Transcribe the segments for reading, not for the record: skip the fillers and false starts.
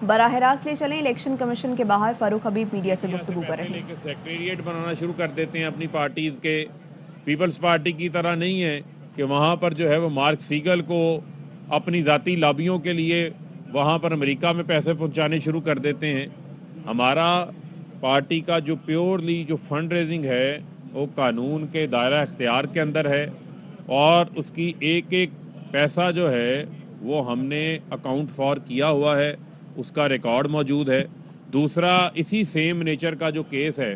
براہ راست لے چلیں، الیکشن کمیشن کے باہر فاروق حبیب میڈیا سے گفتگو کر رہے ہیں۔ سیکریٹریٹ بنانا شروع کر دیتے ہیں اپنی پارٹیز کے. پیپلز پارٹی کی طرح نہیں ہے کہ وہاں پر جو ہے وہ مارک سیگل کو اپنی ذاتی لابیوں کے لیے وہاں پر امریکہ میں پیسے پہنچانے شروع کر دیتے ہیں. ہمارا پارٹی کا جو پیورلی جو فنڈ ریزنگ ہے وہ قانون کے دائرہ اختیار کے اندر ہے، اور اس کی ایک ایک پیسہ جو ہے وہ ہم نے اکاؤنٹ فار کیا ہوا ہے، اس کا ریکارڈ موجود ہے. دوسرا، اسی سیم نیچر کا جو کیس ہے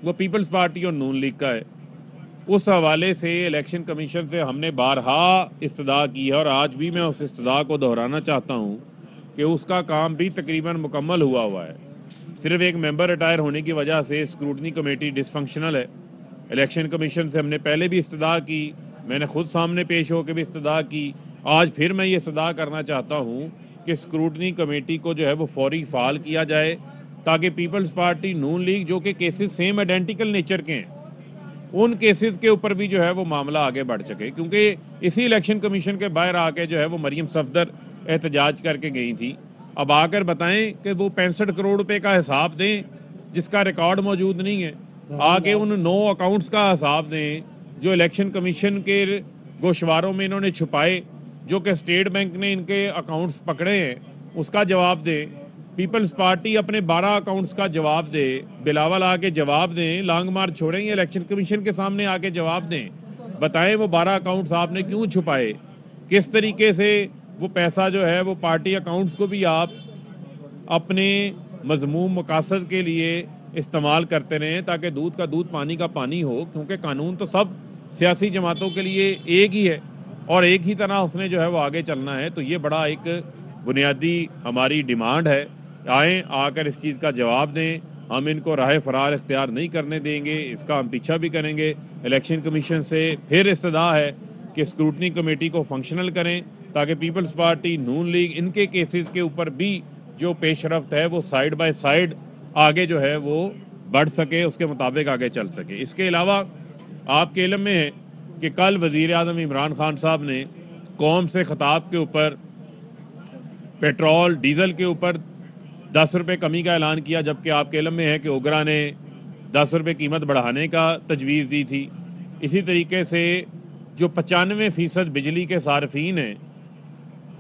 وہ پیپلز پارٹی اور نون لیگ کا ہے. اس حوالے سے الیکشن کمیشن سے ہم نے بارہا استدعا کی ہے، اور آج بھی میں اس استدعا کو دہرانا چاہتا ہوں کہ اس کا کام بھی تقریباً مکمل ہوا ہے. صرف ایک ممبر ریٹائر ہونے کی وجہ سے اسکروٹنی کمیٹی ڈس فنکشنل ہے. الیکشن کمیشن سے ہم نے پہلے بھی استدعا کی، میں نے خود سامنے پیش ہو کے بھی استدعا کی. آج پھر میں یہ استدعا کرنا چاہتا ہوں کہ اسکروٹنی کمیٹی کو جو ہے وہ فوری فعال کیا جائے، تاکہ پیپلز پارٹی، نون لیگ، جو کہ کیسز سیم آئیڈینٹیکل نیچر کے ہیں، ان کیسز کے اوپر بھی جو ہے وہ معاملہ آگے بڑھ سکے. کیونکہ اسی الیکشن کمیشن کے باہر آ کے جو ہے وہ مریم صفدر احتجاج کر کے گئی تھی. اب آ کر بتائیں کہ وہ 65 کروڑ روپے کا حساب دیں جس کا ریکارڈ موجود نہیں ہے. آ کے ان 9 اکاؤنٹس کا حساب دیں جو الیکشن کمیشن کے گوشواروں میں انہوں نے چھپائے، جو کہ اسٹیٹ بینک نے ان کے اکاؤنٹس پکڑے ہیں، اس کا جواب دیں. پیپلز پارٹی اپنے 12 اکاؤنٹس کا جواب دے. بلاول آ کے جواب دیں. لانگ مارچ چھوڑیں، یہ الیکشن کمیشن کے سامنے آ کے جواب دیں. بتائیں وہ 12 اکاؤنٹس آپ نے کیوں چھپائے، کس طریقے سے وہ پیسہ جو ہے وہ پارٹی اکاؤنٹس کو بھی آپ اپنے مذموم مقاصد کے لیے استعمال کرتے رہیں، تاکہ دودھ کا دودھ پانی کا پانی ہو. کیونکہ قانون تو سب سیاسی جماعتوں کے لیے ایک ہی ہے، اور ایک ہی طرح اس نے جو ہے وہ آگے چلنا ہے. تو یہ بڑا ایک بنیادی ہماری ڈیمانڈ ہے. آئیں، آ کر اس چیز کا جواب دیں. ہم ان کو راہ فرار اختیار نہیں کرنے دیں گے، اس کا ہم پیچھا بھی کریں گے. الیکشن کمیشن سے پھر استدعا ہے کہ اسکروٹنی کمیٹی کو فنکشنل کریں، تاکہ پیپلز پارٹی، نون لیگ، ان کے کیسز کے اوپر بھی جو پیش رفت ہے وہ سائیڈ بائی سائیڈ آگے جو ہے وہ بڑھ سکے، اس کے مطابق آگے چل سکے. اس کے علاوہ آپ کے علم میں ہے کہ کل وزیر اعظم عمران خان صاحب نے قوم سے خطاب کے اوپر پیٹرول ڈیزل کے اوپر 10 روپے کمی کا اعلان کیا، جبکہ آپ کے علم میں ہے کہ اوگرا نے 10 روپے قیمت بڑھانے کا تجویز دی تھی. اسی طریقے سے جو 95% بجلی کے صارفین ہیں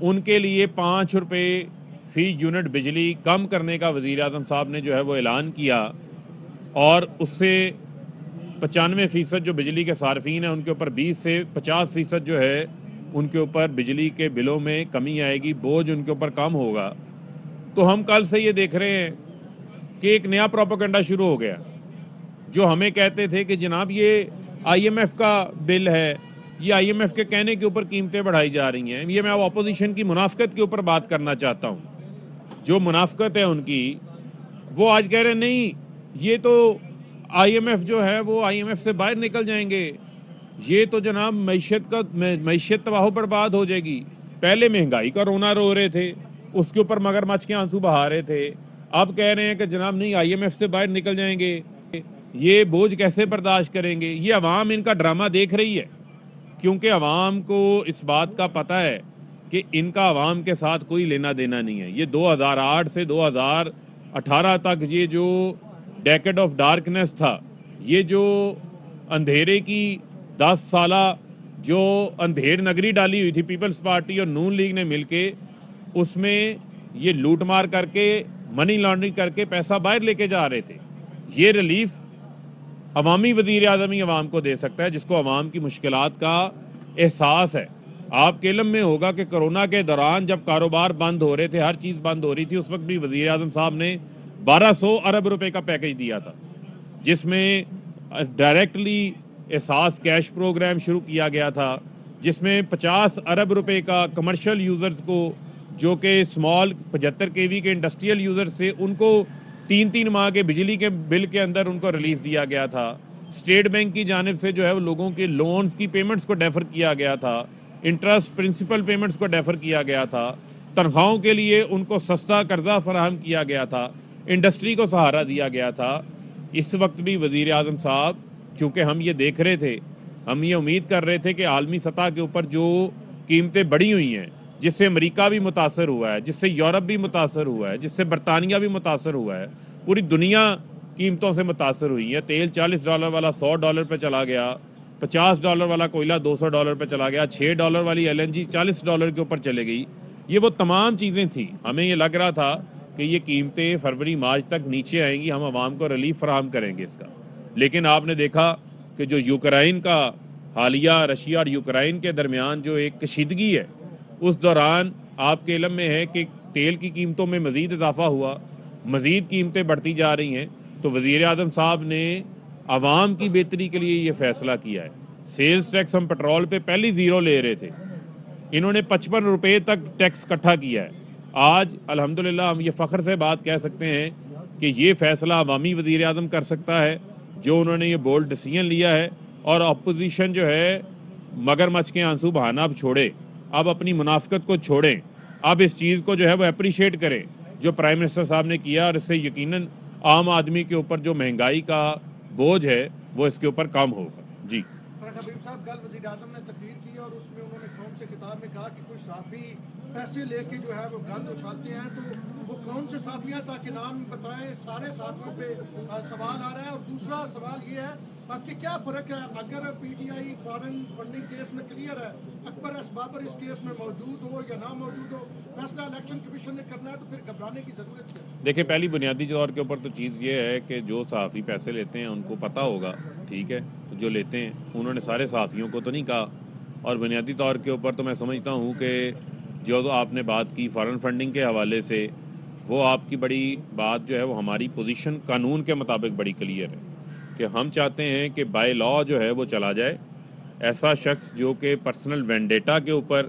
ان کے لیے 5 روپے فی یونٹ بجلی کم کرنے کا وزیر اعظم صاحب نے جو ہے وہ اعلان کیا، اور اس سے 95% جو بجلی کے صارفین ہیں ان کے اوپر 20 سے 50% جو ہے ان کے اوپر بجلی کے بلوں میں کمی آئے گی، بوجھ ان کے اوپر کم ہوگا. تو ہم کل سے یہ دیکھ رہے ہیں کہ ایک نیا پروپیگنڈا شروع ہو گیا، جو ہمیں کہتے تھے کہ جناب یہ آئی ایم ایف کا بل ہے، یہ آئی ایم ایف کے کہنے کے اوپر قیمتیں بڑھائی جا رہی ہیں. یہ میں اب اپوزیشن کی منافقت کے اوپر بات کرنا چاہتا ہوں. جو منافقت ہے ان کی، وہ آج کہہ رہے ہیں نہیں یہ تو آئی ایم ایف جو ہے وہ آئی ایم ایف سے باہر نکل جائیں گے، یہ تو جناب معیشت تباہ و برباد ہو جائے گی. پہلے مہنگائی کا رونا رو رہے تھے، اس کے اوپر مگرمچھ کے آنسو بہا رہے تھے. اب کہہ رہے ہیں کہ جناب نہیں آئی ایم ایف سے باہر نکل جائیں گے، یہ بوجھ کیسے برداشت کریں گے. یہ عوام ان کا ڈرامہ دیکھ رہی ہے، کیونکہ عوام کو اس بات کا پتہ ہے کہ ان کا عوام کے ساتھ کوئی لینا دینا نہیں ہے. یہ 2008 سے 2018 تک یہ جو ڈیکڈ آف ڈارکنیس تھا، یہ جو اندھیرے کی 10 سالہ جو اندھیر نگری ڈالی ہوئی تھی پیپلز پارٹی اور نون لیگ نے مل کے، اس میں یہ لوٹ مار کر کے، منی لانڈرنگ کر کے پیسہ باہر لے کے جا رہے تھے. یہ ریلیف عوامی وزیر اعظم ہی عوام کو دے سکتا ہے، جس کو عوام کی مشکلات کا احساس ہے. آپ کے علم میں ہوگا کہ کرونا کے دوران جب کاروبار بند ہو رہے تھے، ہر چیز بند ہو رہی تھی، اس وقت بھی وزیر اعظم صاحب نے 1200 ارب روپے کا پیکج دیا تھا، جس میں ڈائریکٹلی احساس کیش پروگرام شروع کیا گیا تھا، جس میں 50 ارب روپے کا کمرشل یوزرز کو، جو کہ اسمال 75 کے وی کے انڈسٹریل یوزر سے، ان کو 3 ماہ کے بجلی کے بل کے اندر ان کو ریلیف دیا گیا تھا. اسٹیٹ بینک کی جانب سے جو ہے وہ لوگوں کے لونز کی پیمنٹس کو ڈیفر کیا گیا تھا، انٹرسٹ پرنسپل پیمنٹس کو ڈیفر کیا گیا تھا، تنخواہوں کے لیے ان کو سستا قرضہ فراہم کیا گیا تھا، انڈسٹری کو سہارا دیا گیا تھا. اس وقت بھی وزیر اعظم صاحب، چونکہ ہم یہ دیکھ رہے تھے، ہم یہ امید کر رہے تھے کہ عالمی سطح کے اوپر جو قیمتیں بڑھی ہوئی ہیں جس سے امریکہ بھی متاثر ہوا ہے, جس سے یورپ بھی متاثر ہوا ہے, جس سے برطانیہ بھی متاثر ہوا ہے, پوری دنیا قیمتوں سے متاثر ہوئی ہے. تیل $40 والا $100 پہ چلا گیا, $50 والا کوئلہ $200 پہ چلا گیا, $6 والی LNG $40 کے اوپر چلے گئی. یہ وہ تمام چیزیں تھیں. ہمیں یہ لگ رہا تھا کہ یہ قیمتیں فروری مارچ تک نیچے آئیں گی, ہم عوام کو ریلیف فراہم کریں گے اس کا. لیکن آپ نے دیکھا کہ جو یوکرائن کا حالیہ رشیا اور یوکرائن کے درمیان جو ایک کشیدگی ہے, اس دوران آپ کے علم میں ہے کہ تیل کی قیمتوں میں مزید اضافہ ہوا, مزید قیمتیں بڑھتی جا رہی ہیں. تو وزیر اعظم صاحب نے عوام کی بہتری کے لیے یہ فیصلہ کیا ہے. سیلز ٹیکس ہم پیٹرول پہ پہلی زیرو لے رہے تھے, انہوں نے $55 تک ٹیکس اکٹھا کیا ہے. آج الحمدللہ ہم یہ فخر سے بات کہہ سکتے ہیں کہ یہ فیصلہ عوامی وزیر اعظم کر سکتا ہے, جو انہوں نے یہ بولڈ ڈیسیژن لیا ہے. اور اپوزیشن جو ہے مگرمچھ کے آنسو بہانا اب چھوڑے, اب اپنی منافقت کو چھوڑیں, اب اس چیز کو جو ہے وہ اپریشیٹ کریں جو پرائم منسٹر صاحب نے کیا, اور اس سے یقیناً عام آدمی کے اوپر جو مہنگائی کا بوجھ ہے وہ اس کے اوپر کم ہوگا. جی حبیب صاحب, کل وزیر اعظم نے تقریر کی اور اس میں انہوں نے قوم سے خطاب میں کہا کہ کوئی صحافی پیسے لے کے جو ہے وہ گند اچھالتے ہیں تو وہ کون سے صحافی ہیں, تاکہ نام بتائیں. سارے صحافیوں پہ سوال آ رہا ہے. اور دوسرا سوال یہ ہے کہ کیا فرق ہے اگر PTI فارن فنڈنگ کیس میں کلیئر ہے, اکبر ایس بابر اس کیس میں موجود ہو یا نہ موجود ہو, فیصلہ الیکشن کمیشن نے کرنا ہے, تو پھر گھبرانے کی ضرورت ہے؟ دیکھیں, پہلی بنیادی طور کے اوپر تو چیز یہ ہے کہ جو صحافی پیسے لیتے ہیں ان کو پتہ ہوگا, ٹھیک ہے, جو لیتے ہیں انہوں نے سارے صحافیوں کو تو نہیں کہا. اور بنیادی طور کے اوپر تو میں سمجھتا ہوں کہ جو آپ نے بات کی فارن فنڈنگ کے حوالے سے, وہ آپ کی بڑی بات جو ہے وہ ہماری پوزیشن قانون کے مطابق بڑی کلیئر ہے کہ ہم چاہتے ہیں کہ بائی لا جو ہے وہ چلا جائے. ایسا شخص جو کہ پرسنل وینڈیٹا کے اوپر,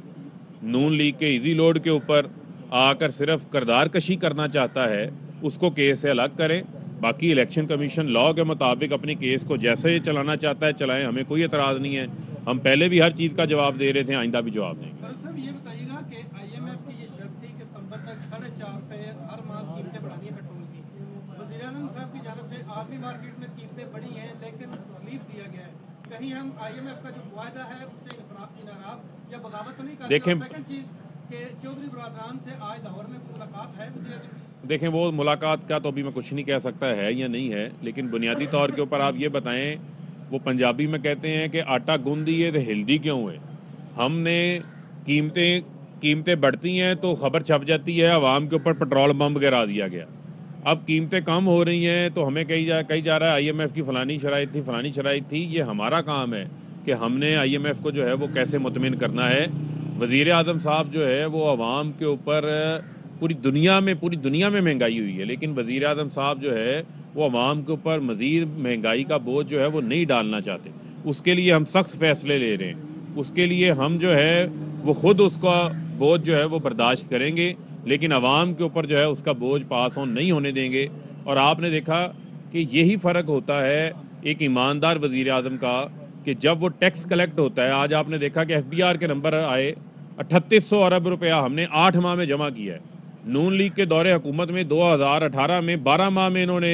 نون لیگ کے ایزی لوڈ کے اوپر آ کر صرف کردار کشی کرنا چاہتا ہے, اس کو کیس سے الگ کریں. باقی الیکشن کمیشن لا کے مطابق اپنی کیس کو جیسے چلانا چاہتا ہے چلائیں, ہمیں کوئی اعتراض نہیں ہے. ہم پہلے بھی ہر چیز کا جواب دے رہے تھے, آئندہ بھی جواب دیں گے. صاحب یہ بتائیے گا کہ IMF کی یہ شرط تھی کہ ستمبر تک 4.5 پہ ہر ماہ قیمتیں بڑھانی ہیں پیٹرول کی. وزیر اعظم صاحب کی جانب سے عالمی مارکیٹ میں قیمتیں بڑھی ہیں لیکن ریلیف دیا گیا ہے. کہیں ہم IMF کا جو معاہدہ ہے اس سے انحراف یا بغاوت تو نہیں کرتے؟ دیکھیں, سیکنڈ چیز کہ چودھری برادران سے آج لاہور میں ملاقات ہے وزیر اعظم کی؟ دیکھیں, وہ ملاقات کا تو ابھی میں کچھ نہیں کہہ سکتا ہے یا نہیں ہے, لیکن بنیادی طور کے اوپر آپ یہ بتائیں, وہ پنجابی میں کہتے ہیں کہ آٹا گوندھ دیے تو ہلدی کیوں ہے. ہم نے قیمتیں بڑھتی ہیں تو خبر چھپ جاتی ہے عوام کے اوپر پیٹرول بم گرا دیا گیا. اب قیمتیں کم ہو رہی ہیں تو ہمیں کہی جا رہا ہے IMF کی فلانی شرائط تھی, فلانی شرائط تھی. یہ ہمارا کام ہے کہ ہم نے IMF کو جو ہے وہ کیسے مطمئن کرنا ہے. وزیر اعظم صاحب جو ہے وہ عوام کے اوپر پوری دنیا میں مہنگائی ہوئی ہے, لیکن وزیر اعظم صاحب جو ہے وہ عوام کے اوپر مزید مہنگائی کا بوجھ جو ہے وہ نہیں ڈالنا چاہتے. اس کے لیے ہم سخت فیصلے لے رہے ہیں. اس کے لیے ہم جو ہے وہ خود اس کا بوجھ جو ہے وہ برداشت کریں گے, لیکن عوام کے اوپر جو ہے اس کا بوجھ پاس آن نہیں ہونے دیں گے. اور آپ نے دیکھا کہ یہی فرق ہوتا ہے ایک ایماندار وزیر اعظم کا, کہ جب وہ ٹیکس کلیکٹ ہوتا ہے. آج آپ نے دیکھا کہ FBR کے نمبر آئے 3800 ارب روپیہ ہم نے 8 ماہ میں جمع کیا ہے. نون لیگ کے دور حکومت میں 2018 میں 12 ماہ میں انہوں نے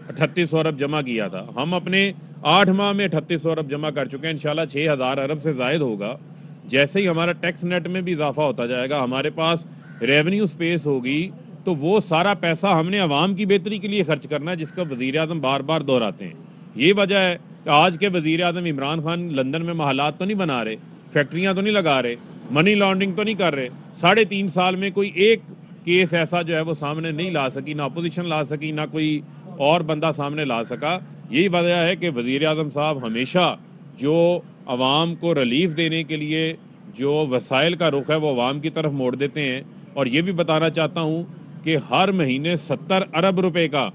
3800 ارب جمع کیا تھا. ہم اپنے 8 ماہ میں 3800 ارب جمع کر چکے ہیں, انشاءاللہ 6000 ارب سے زائد ہوگا. جیسے ہی ہمارا ٹیکس نیٹ میں بھی اضافہ ہوتا جائے گا, ہمارے پاس ریونیو سپیس ہوگی, تو وہ سارا پیسہ ہم نے عوام کی بہتری کے لیے خرچ کرنا ہے, جس کا وزیر اعظم بار بار دہراتے ہیں. یہ وجہ ہے کہ آج کے وزیر اعظم عمران خان لندن میں محلات تو نہیں بنا رہے, فیکٹریاں تو نہیں لگا رہے, منی لانڈرنگ تو نہیں کر رہے. 3.5 سال میں کوئی ایک کیس ایسا جو ہے وہ سامنے نہیں لا سکی, نہ اپوزیشن لا سکی, نہ کوئی اور بندہ سامنے لا سکا. یہی وجہ ہے کہ وزیر اعظم صاحب ہمیشہ جو عوام کو ریلیف دینے کے لیے جو وسائل کا رخ ہے وہ عوام کی طرف موڑ دیتے ہیں. اور یہ بھی بتانا چاہتا ہوں کہ ہر مہینے 70 ارب روپے کا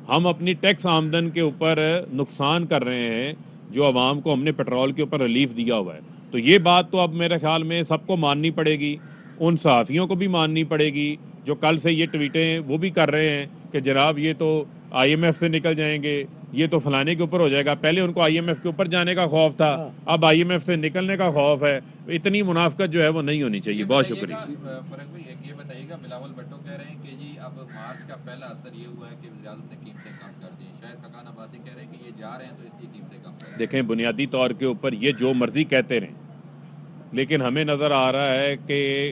ہم اپنی ٹیکس آمدن کے اوپر نقصان کر رہے ہیں, جو عوام کو ہم نے پیٹرول کے اوپر ریلیف دیا ہوا ہے. تو یہ بات تو اب میرے خیال میں سب کو ماننی پڑے گی, ان صحافیوں کو بھی ماننی پڑے گی جو کل سے یہ ٹویٹیں وہ بھی کر رہے ہیں کہ جناب یہ تو IMF سے نکل جائیں گے, یہ تو فلانے کے اوپر ہو جائے گا. پہلے ان کو IMF کے اوپر جانے کا خوف تھا, اب IMF سے نکلنے کا خوف ہے. اتنی منافقت جو ہے وہ نہیں ہونی چاہیے. بہت شکریہ. فرق بھائی ایک یہ بتائیے گا, بلاول بھٹو کہہ رہے ہیں کہ جی اب مارچ کا پہلا اثر یہ ہوا ہے کہ وزیر اعظم نے قیمتیں کم کر دی. شاید خاقان عباسی کہہ رہے ہیں کہ یہ جا رہے ہیں تو اس لیے قیمتیں کم کر. دیکھیں, بنیادی طور کے اوپر یہ جو مرضی کہتے رہیں, لیکن ہمیں نظر آ رہا ہے کہ